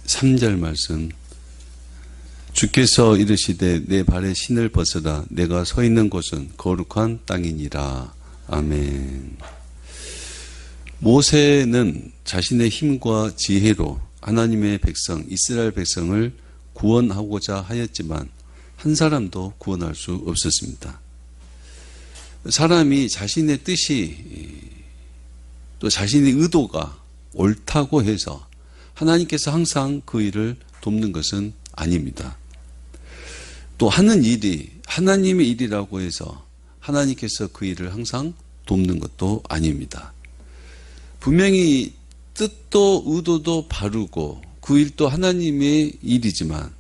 3절 말씀. 주께서 이르시되 내 발에 신을 벗으라. 내가 서 있는 곳은 거룩한 땅이니라. 아멘. 모세는 자신의 힘과 지혜로 하나님의 백성, 이스라엘 백성을 구원하고자 하였지만 한 사람도 구원할 수 없었습니다. 사람이 자신의 뜻이 또 자신의 의도가 옳다고 해서 하나님께서 항상 그 일을 돕는 것은 아닙니다. 또 하는 일이 하나님의 일이라고 해서 하나님께서 그 일을 항상 돕는 것도 아닙니다. 분명히 뜻도 의도도 바르고 그 일도 하나님의 일이지만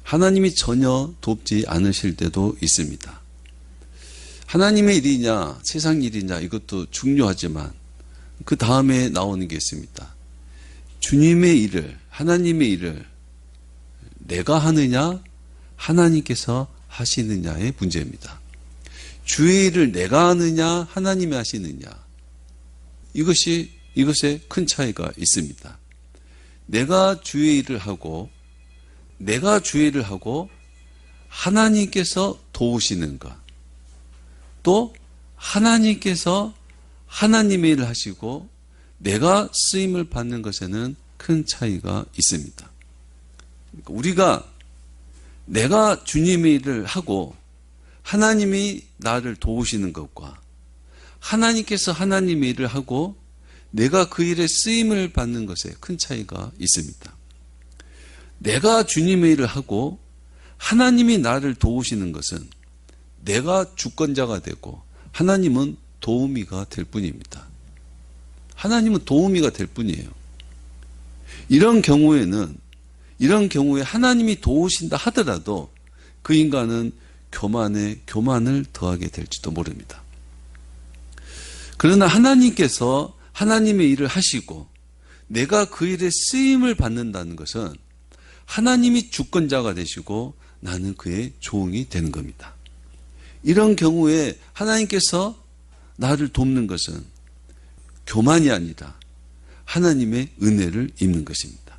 하나님이 전혀 돕지 않으실 때도 있습니다. 하나님의 일이냐 세상 일이냐 이것도 중요하지만 그 다음에 나오는 게 있습니다. 주님의 일을, 하나님의 일을 내가 하느냐 하나님께서 하시느냐의 문제입니다. 주의 일을 내가 하느냐 하나님이 하시느냐, 이것에 큰 차이가 있습니다. 내가 주의 일을 하고 하나님께서 도우시는 것, 또 하나님께서 하나님의 일을 하시고 내가 쓰임을 받는 것에는 큰 차이가 있습니다. 우리가 내가 주님의 일을 하고 하나님이 나를 도우시는 것과 하나님께서 하나님의 일을 하고 내가 그 일에 쓰임을 받는 것에 큰 차이가 있습니다. 내가 주님의 일을 하고 하나님이 나를 도우시는 것은 내가 주권자가 되고 하나님은 도우미가 될 뿐입니다. 하나님은 도우미가 될 뿐이에요. 이런 경우에 하나님이 도우신다 하더라도 그 인간은 교만을 더하게 될지도 모릅니다. 그러나 하나님께서 하나님의 일을 하시고 내가 그 일에 쓰임을 받는다는 것은 하나님이 주권자가 되시고 나는 그의 종이 되는 겁니다. 이런 경우에 하나님께서 나를 돕는 것은 교만이 아니라 하나님의 은혜를 입는 것입니다.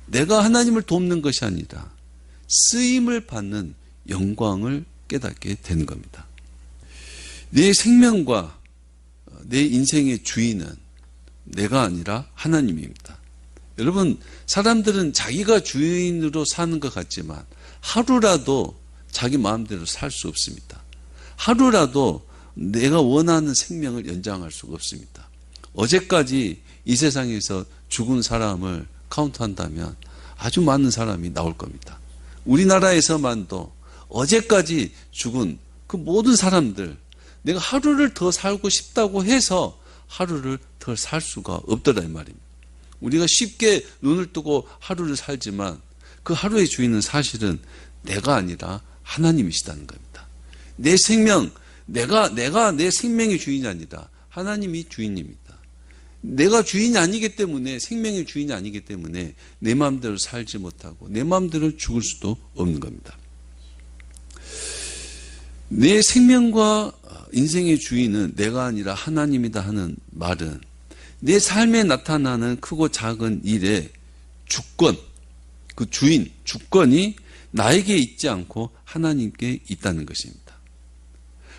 내가 하나님을 돕는 것이 아니라 쓰임을 받는 영광을 깨닫게 되는 겁니다. 내 생명과 내 인생의 주인은 내가 아니라 하나님입니다. 여러분, 사람들은 자기가 주인으로 사는 것 같지만 하루라도 자기 마음대로 살 수 없습니다. 하루라도 내가 원하는 생명을 연장할 수가 없습니다. 어제까지 이 세상에서 죽은 사람을 카운트한다면 아주 많은 사람이 나올 겁니다. 우리나라에서만도 어제까지 죽은 그 모든 사람들, 내가 하루를 더 살고 싶다고 해서 하루를 더 살 수가 없더라 이 말입니다. 우리가 쉽게 눈을 뜨고 하루를 살지만 그 하루의 주인은 사실은 내가 아니라 하나님이시다는 겁니다. 내 생명, 내가 내 생명의 주인이 아니라 하나님이 주인입니다. 내가 주인이 아니기 때문에, 생명의 주인이 아니기 때문에 내 마음대로 살지 못하고 내 마음대로 죽을 수도 없는 겁니다. 내 생명과 인생의 주인은 내가 아니라 하나님이다 하는 말은 내 삶에 나타나는 크고 작은 일의 주권, 그 주인, 주권이 나에게 있지 않고 하나님께 있다는 것입니다.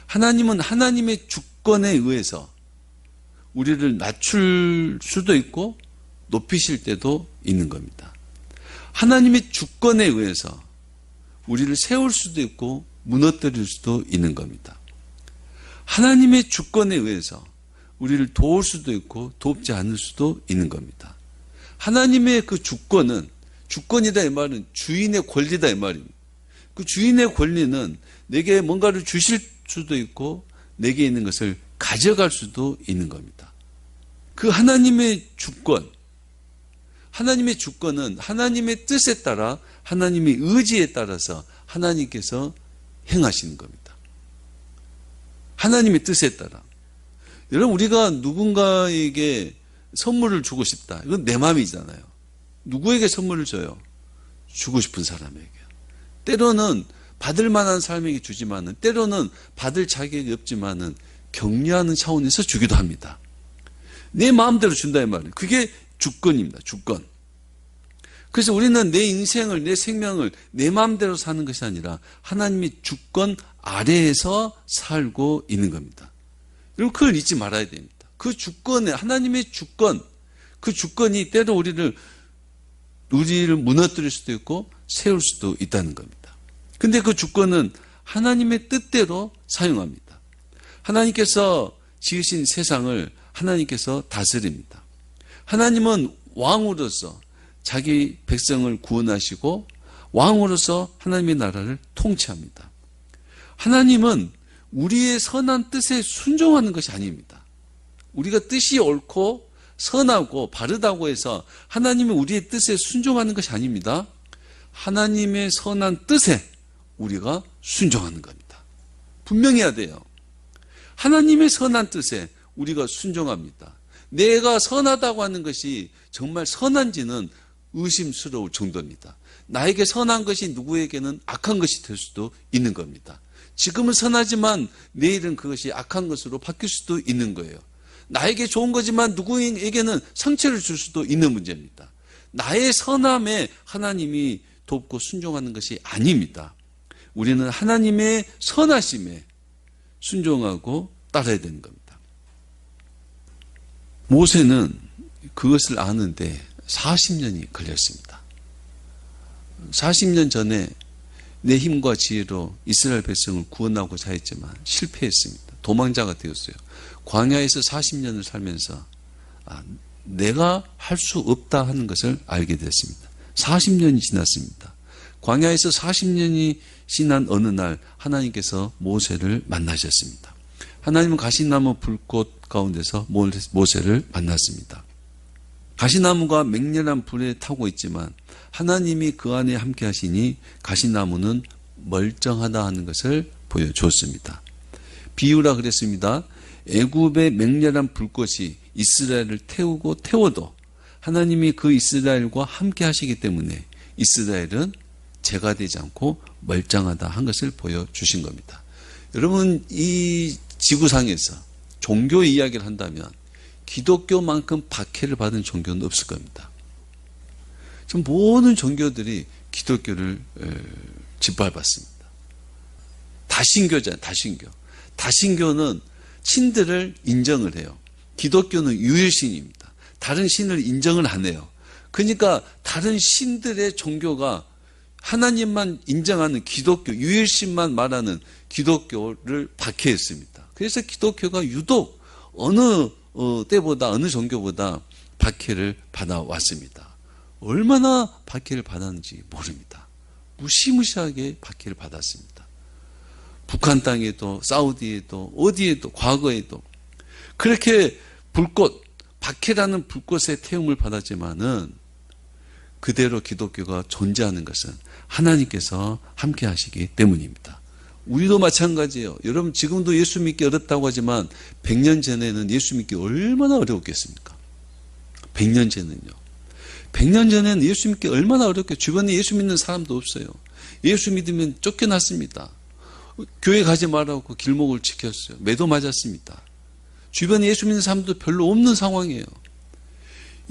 하나님은 하나님의 주권에 의해서 우리를 낮출 수도 있고 높이실 때도 있는 겁니다. 하나님의 주권에 의해서 우리를 세울 수도 있고 무너뜨릴 수도 있는 겁니다. 하나님의 주권에 의해서 우리를 도울 수도 있고 돕지 않을 수도 있는 겁니다. 하나님의 그 주권이다 이 말은 주인의 권리다 이 말입니다. 그 주인의 권리는 내게 뭔가를 주실 수도 있고 내게 있는 것을 가져갈 수도 있는 겁니다. 그 하나님의 주권은 하나님의 뜻에 따라 하나님의 의지에 따라서 하나님께서 행하시는 겁니다. 하나님의 뜻에 따라. 여러분, 우리가 누군가에게 선물을 주고 싶다. 이건 내 마음이잖아요. 누구에게 선물을 줘요? 주고 싶은 사람에게. 때로는 받을 만한 사람에게 주지만은, 때로는 받을 자격이 없지만은 격려하는 차원에서 주기도 합니다. 내 마음대로 준다 이 말이에요. 그게 주권입니다. 주권. 그래서 우리는 내 인생을, 내 생명을 내 마음대로 사는 것이 아니라 하나님의 주권 아래에서 살고 있는 겁니다. 여러분, 그걸 잊지 말아야 됩니다. 그 주권에, 하나님의 주권, 그 주권이 때로 우리를 무너뜨릴 수도 있고 세울 수도 있다는 겁니다. 근데 그 주권은 하나님의 뜻대로 사용합니다. 하나님께서 지으신 세상을 하나님께서 다스립니다. 하나님은 왕으로서 자기 백성을 구원하시고 왕으로서 하나님의 나라를 통치합니다. 하나님은 우리의 선한 뜻에 순종하는 것이 아닙니다. 우리가 뜻이 옳고 선하고 바르다고 해서 하나님이 우리의 뜻에 순종하는 것이 아닙니다. 하나님의 선한 뜻에 우리가 순종하는 겁니다. 분명해야 돼요. 하나님의 선한 뜻에 우리가 순종합니다. 내가 선하다고 하는 것이 정말 선한지는 의심스러울 정도입니다. 나에게 선한 것이 누구에게는 악한 것이 될 수도 있는 겁니다. 지금은 선하지만 내일은 그것이 악한 것으로 바뀔 수도 있는 거예요. 나에게 좋은 거지만 누구에게는 상처를 줄 수도 있는 문제입니다. 나의 선함에 하나님이 돕고 순종하는 것이 아닙니다. 우리는 하나님의 선하심에 순종하고 따라야 되는 겁니다. 모세는 그것을 아는데 40년이 걸렸습니다. 40년 전에 내 힘과 지혜로 이스라엘 백성을 구원하고자 했지만 실패했습니다. 도망자가 되었어요. 광야에서 40년을 살면서 내가 할 수 없다 하는 것을 알게 됐습니다. 40년이 지났습니다. 광야에서 40년이 지난 어느 날 하나님께서 모세를 만나셨습니다. 하나님은 가시나무 불꽃 가운데서 모세를 만났습니다. 가시나무가 맹렬한 불에 타고 있지만 하나님이 그 안에 함께 하시니 가시나무는 멀쩡하다 하는 것을 보여줬습니다. 비유라 그랬습니다. 애굽의 맹렬한 불꽃이 이스라엘을 태우고 태워도 하나님이 그 이스라엘과 함께 하시기 때문에 이스라엘은 죄가 되지 않고 멀쩡하다 한 것을 보여주신 겁니다. 여러분, 이 지구상에서 종교 이야기를 한다면 기독교만큼 박해를 받은 종교는 없을 겁니다. 전 모든 종교들이 기독교를 짓밟았습니다. 다신교잖아요. 다신교는 신들을 인정을 해요. 기독교는 유일신입니다. 다른 신을 인정을 안 해요. 그러니까 다른 신들의 종교가 하나님만 인정하는 기독교, 유일신만 말하는 기독교를 박해했습니다. 그래서 기독교가 유독 어느 때보다, 어느 종교보다 박해를 받아왔습니다. 얼마나 박해를 받았는지 모릅니다. 무시무시하게 박해를 받았습니다. 북한 땅에도, 사우디에도, 어디에도, 과거에도 그렇게 불꽃, 박해라는 불꽃의 태움을 받았지만은 그대로 기독교가 존재하는 것은 하나님께서 함께 하시기 때문입니다. 우리도 마찬가지예요. 여러분, 지금도 예수 믿기 어렵다고 하지만 100년 전에는 예수 믿기 얼마나 어려웠겠습니까? 100년 전에는요. 100년 전에는 예수 믿기 얼마나 어렵게, 주변에 예수 믿는 사람도 없어요. 예수 믿으면 쫓겨났습니다. 교회 가지 말라고 길목을 지켰어요. 매도 맞았습니다. 주변에 예수 믿는 사람도 별로 없는 상황이에요.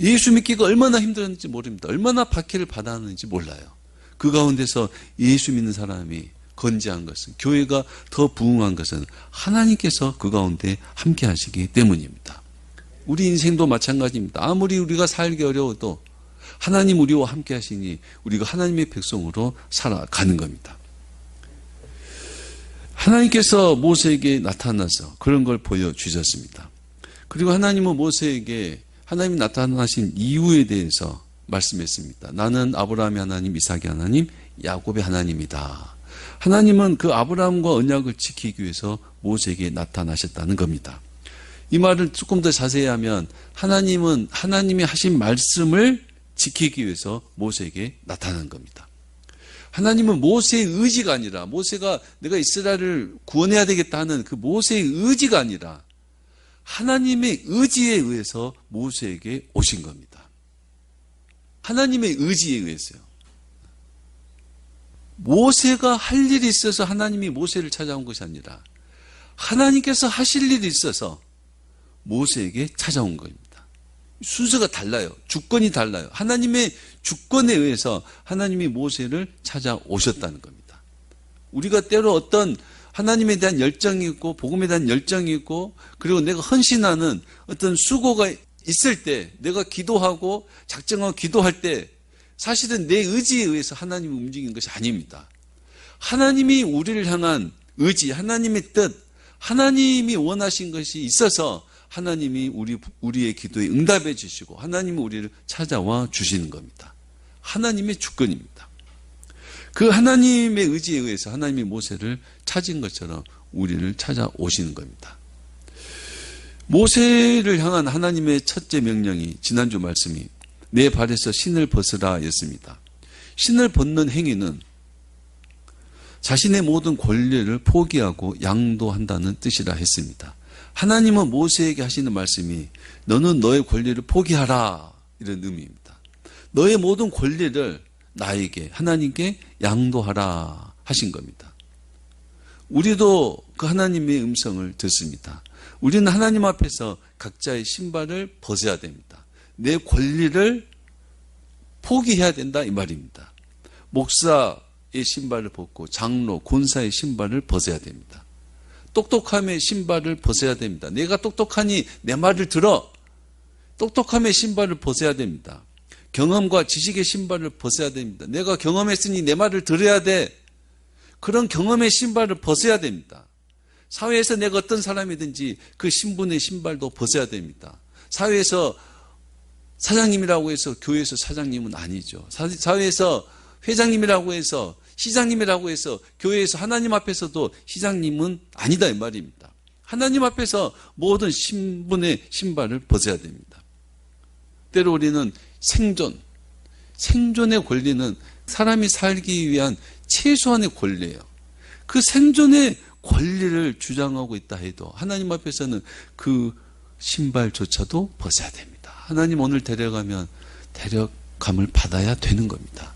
예수 믿기가 얼마나 힘들었는지 모릅니다. 얼마나 박해를 받았는지 몰라요. 그 가운데서 예수 믿는 사람이 건재한 것은, 교회가 더 부흥한 것은 하나님께서 그 가운데 함께 하시기 때문입니다. 우리 인생도 마찬가지입니다. 아무리 우리가 살기 어려워도 하나님 우리와 함께 하시니 우리가 하나님의 백성으로 살아가는 겁니다. 하나님께서 모세에게 나타나서 그런 걸 보여주셨습니다. 그리고 하나님은 모세에게 하나님이 나타나신 이유에 대해서 말씀했습니다. 나는 아브라함의 하나님, 이삭의 하나님, 야곱의 하나님이다. 하나님은 그 아브라함과 언약을 지키기 위해서 모세에게 나타나셨다는 겁니다. 이 말을 조금 더 자세히 하면 하나님은 하나님이 하신 말씀을 지키기 위해서 모세에게 나타난 겁니다. 하나님은 모세의 의지가 아니라, 모세가 내가 이스라엘을 구원해야 되겠다 하는 그 모세의 의지가 아니라 하나님의 의지에 의해서 모세에게 오신 겁니다. 하나님의 의지에 의해서요. 모세가 할 일이 있어서 하나님이 모세를 찾아온 것이 아니라 하나님께서 하실 일이 있어서 모세에게 찾아온 겁니다. 순서가 달라요. 주권이 달라요. 하나님의 주권에 의해서 하나님이 모세를 찾아오셨다는 겁니다. 우리가 때로 어떤 하나님에 대한 열정이 있고 복음에 대한 열정이 있고 그리고 내가 헌신하는 어떤 수고가 있을 때 내가 기도하고 작정하고 기도할 때 사실은 내 의지에 의해서 하나님이 움직이는 것이 아닙니다. 하나님이 우리를 향한 의지, 하나님의 뜻, 하나님이 원하신 것이 있어서 하나님이 우리의 기도에 응답해 주시고 하나님이 우리를 찾아와 주시는 겁니다. 하나님의 주권입니다. 그 하나님의 의지에 의해서 하나님이 모세를 찾은 것처럼 우리를 찾아오시는 겁니다. 모세를 향한 하나님의 첫째 명령이 지난주 말씀이 내 발에서 신을 벗으라 였습니다. 신을 벗는 행위는 자신의 모든 권리를 포기하고 양도한다는 뜻이라 했습니다. 하나님은 모세에게 하시는 말씀이 너는 너의 권리를 포기하라 이런 의미입니다. 너의 모든 권리를 나에게 하나님께 양도하라 하신 겁니다. 우리도 그 하나님의 음성을 듣습니다. 우리는 하나님 앞에서 각자의 신발을 벗어야 됩니다. 내 권리를 포기해야 된다 이 말입니다. 목사의 신발을 벗고 장로, 권사의 신발을 벗어야 됩니다. 똑똑함의 신발을 벗어야 됩니다. 내가 똑똑하니 내 말을 들어. 똑똑함의 신발을 벗어야 됩니다. 경험과 지식의 신발을 벗어야 됩니다. 내가 경험했으니 내 말을 들어야 돼. 그런 경험의 신발을 벗어야 됩니다. 사회에서 내가 어떤 사람이든지 그 신분의 신발도 벗어야 됩니다. 사회에서 사장님이라고 해서 교회에서 사장님은 아니죠. 사회에서 회장님이라고 해서 시장님이라고 해서 교회에서 하나님 앞에서도 시장님은 아니다 이 말입니다. 하나님 앞에서 모든 신분의 신발을 벗어야 됩니다. 때로 우리는 생존의 권리는 사람이 살기 위한 최소한의 권리예요. 그 생존의 권리를 주장하고 있다 해도 하나님 앞에서는 그 신발조차도 벗어야 됩니다. 하나님 오늘 데려가면 데려감을 받아야 되는 겁니다.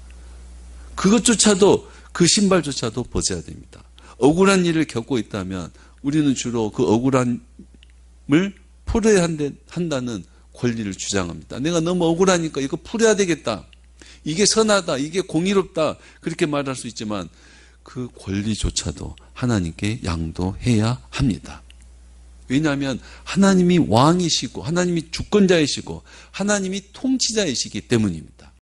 그것조차도 그 신발조차도 벗어야 됩니다. 억울한 일을 겪고 있다면 우리는 주로 그 억울함을 풀어야 한다는 권리를 주장합니다. 내가 너무 억울하니까 이거 풀어야 되겠다. 이게 선하다. 이게 공의롭다. 그렇게 말할 수 있지만 그 권리조차도 하나님께 양도해야 합니다. 왜냐하면 하나님이 왕이시고 하나님이 주권자이시고 하나님이 통치자이시기 때문입니다.